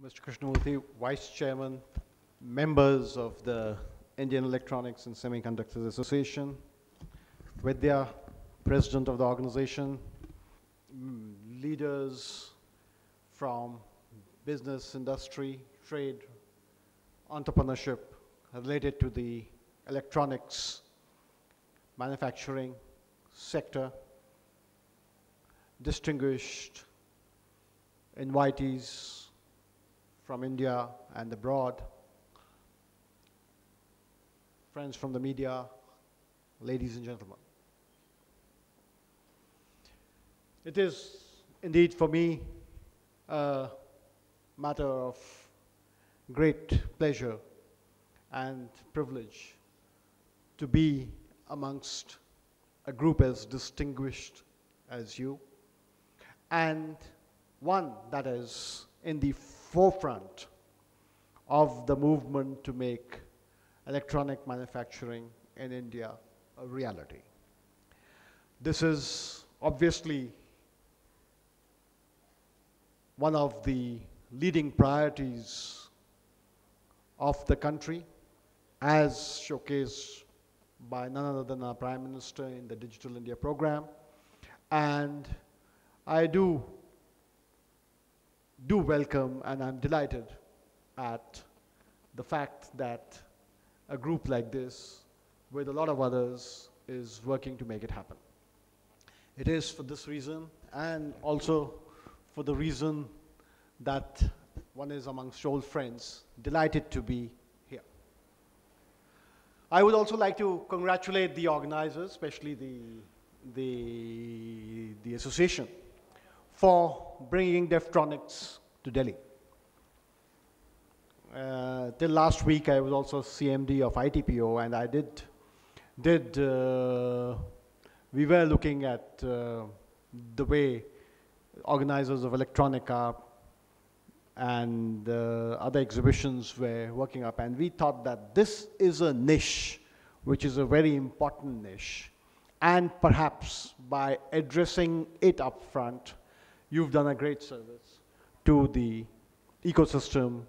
Mr. Krishnamurthy, Vice Chairman, members of the Indian Electronics and Semiconductors Association, Vidya, President of the organization, leaders from business, industry, trade, entrepreneurship related to the electronics manufacturing sector, distinguished invitees from India and abroad, friends from the media, ladies and gentlemen. It is indeed for me a matter of great pleasure and privilege to be amongst a group as distinguished as you, and one that is in the forefront of the movement to make electronic manufacturing in India a reality. This is obviously one of the leading priorities of the country, as showcased by none other than our Prime Minister in the Digital India program. And I do welcome, and I'm delighted at the fact that a group like this, with a lot of others, is working to make it happen. It is for this reason, and also for the reason that one is amongst old friends, delighted to be here. I would also like to congratulate the organizers, especially the association, for bringing Deftronics to Delhi. Till last week, I was also CMD of ITPO, and I we were looking at the way organizers of Electronica and other exhibitions were working up, and we thought that this is a niche, which is a very important niche, and perhaps by addressing it up front, you've done a great service to the ecosystem,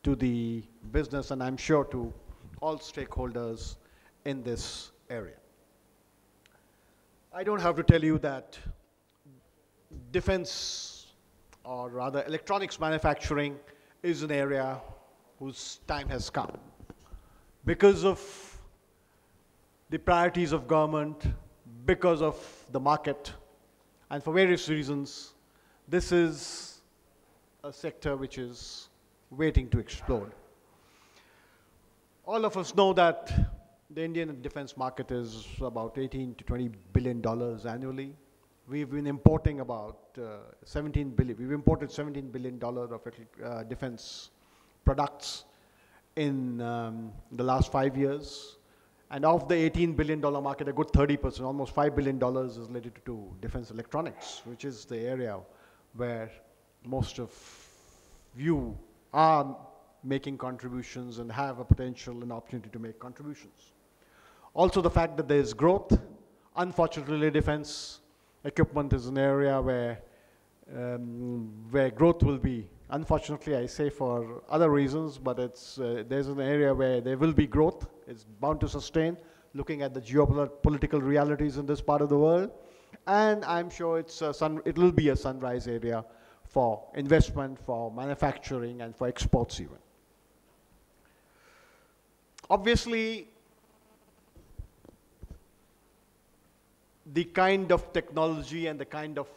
to the business, and I'm sure to all stakeholders in this area. I don't have to tell you that defense, or rather electronics manufacturing, is an area whose time has come. Because of the priorities of government, because of the market, and for various reasons, this is a sector which is waiting to explode. All of us know that the Indian defense market is about $18 to $20 billion annually. We've been importing about 17 billion. We've imported $17 billion of defense products in the last 5 years. And of the $18 billion market, a good 30%, almost $5 billion is related to defense electronics, which is the area where most of you are making contributions and have a potential and opportunity to make contributions. Also the fact that there is growth. Unfortunately, defense equipment is an area where growth will be, unfortunately I say for other reasons, but there's an area where there will be growth. It's bound to sustain, looking at the geopolitical realities in this part of the world. And I'm sure it will be a sunrise area for investment, for manufacturing, and for exports even. Obviously, the kind of technology and the kind of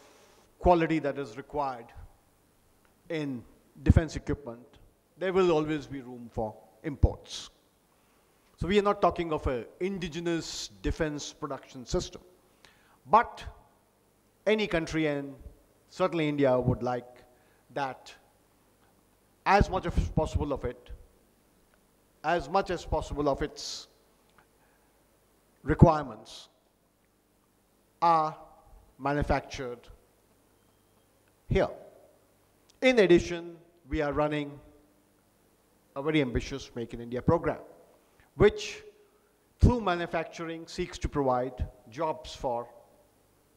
quality that is required in defense equipment, there will always be room for imports. So we are not talking of an indigenous defense production system. But any country, and certainly India, would like that as much as possible of it, as much as possible of its requirements are manufactured here. In addition, we are running a very ambitious Make in India program, which through manufacturing seeks to provide jobs for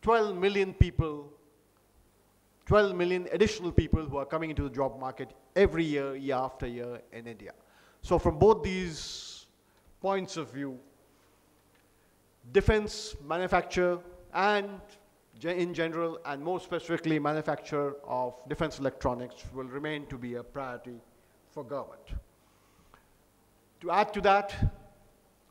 12 million people 12 million additional people who are coming into the job market every year, year after year in India. So from both these points of view, defense manufacture and in general, and more specifically manufacture of defense electronics will remain to be a priority for government. To add to that,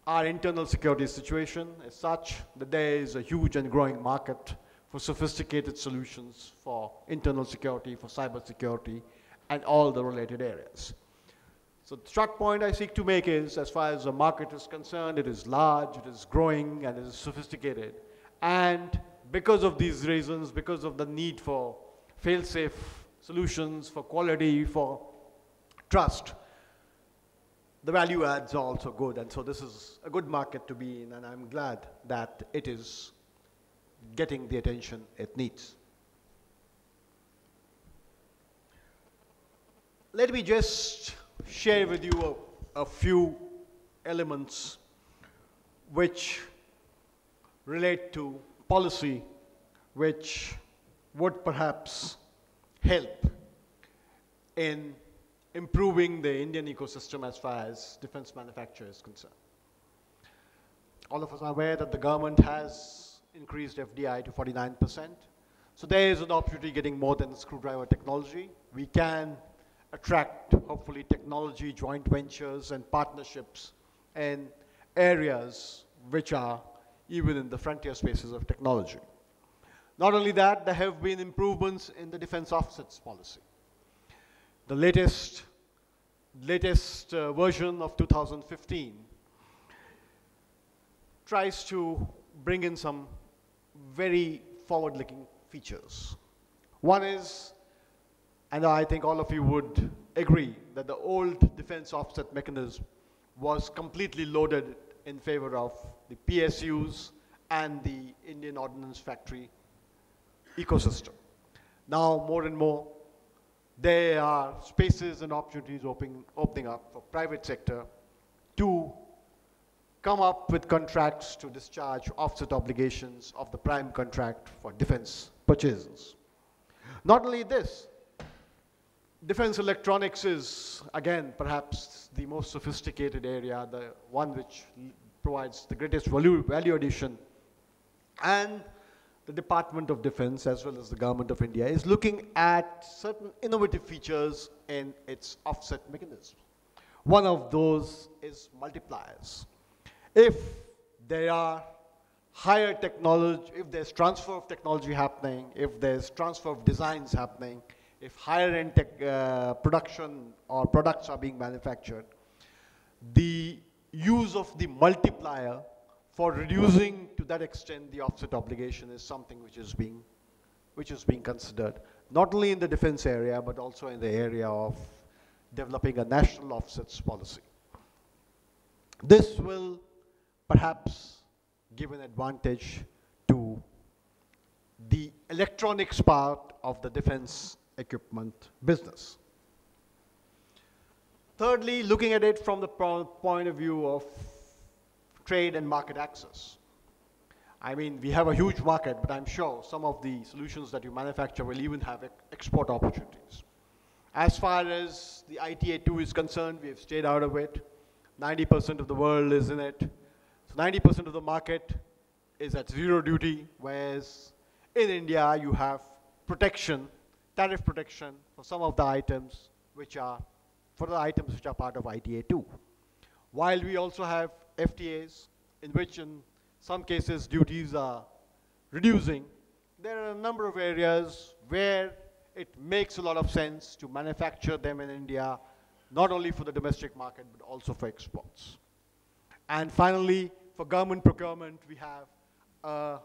our internal security situation is such that there is a huge and growing market for sophisticated solutions for internal security, for cyber security, and all the related areas. So the short point I seek to make is, as far as the market is concerned, it is large, it is growing, and it is sophisticated. And because of these reasons, because of the need for fail-safe solutions, for quality, for trust, the value adds are also good. And so this is a good market to be in, and I'm glad that it is getting the attention it needs. Let me just share with you a few elements which relate to policy, which would perhaps help in improving the Indian ecosystem as far as defense manufacture is concerned. All of us are aware that the government has increased FDI to 49%. So there is an opportunity getting more than screwdriver technology. We can attract, hopefully, technology, joint ventures, and partnerships in areas which are even in the frontier spaces of technology. Not only that, there have been improvements in the defense offsets policy. The latest version of 2015 tries to bring in some very forward-looking features. One is, and I think all of you would agree, that the old defense offset mechanism was completely loaded in favor of the PSUs and the Indian Ordnance Factory ecosystem. Now, more and more, there are spaces and opportunities opening up for private sector to come up with contracts to discharge offset obligations of the prime contract for defense purchases. Not only this, defense electronics is, again, perhaps the most sophisticated area, the one which provides the greatest value addition. And the Department of Defense, as well as the Government of India, is looking at certain innovative features in its offset mechanism. One of those is multipliers. If there are higher technology, if there's transfer of technology happening, if there's transfer of designs happening, if higher end production or products are being manufactured, the use of the multiplier for reducing to that extent the offset obligation is something which is being considered, not only in the defense area, but also in the area of developing a national offsets policy. This will perhaps give an advantage to the electronics part of the defense equipment business. Thirdly, looking at it from the point of view of trade and market access. I mean, we have a huge market, but I'm sure some of the solutions that you manufacture will even have export opportunities. As far as the ITA2 is concerned, we have stayed out of it. 90% of the world is in it. So 90% of the market is at zero duty, whereas in India you have protection, tariff protection for some of the items which are part of ITA2. While we also have FTAs in which in some cases duties are reducing, there are a number of areas where it makes a lot of sense to manufacture them in India, not only for the domestic market, but also for exports. And finally, for government procurement, we have a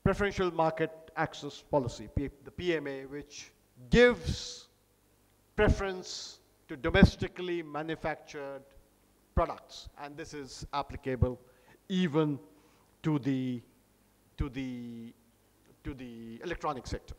preferential market access policy, the PMA, which gives preference to domestically manufactured products, and this is applicable even to the electronic sector.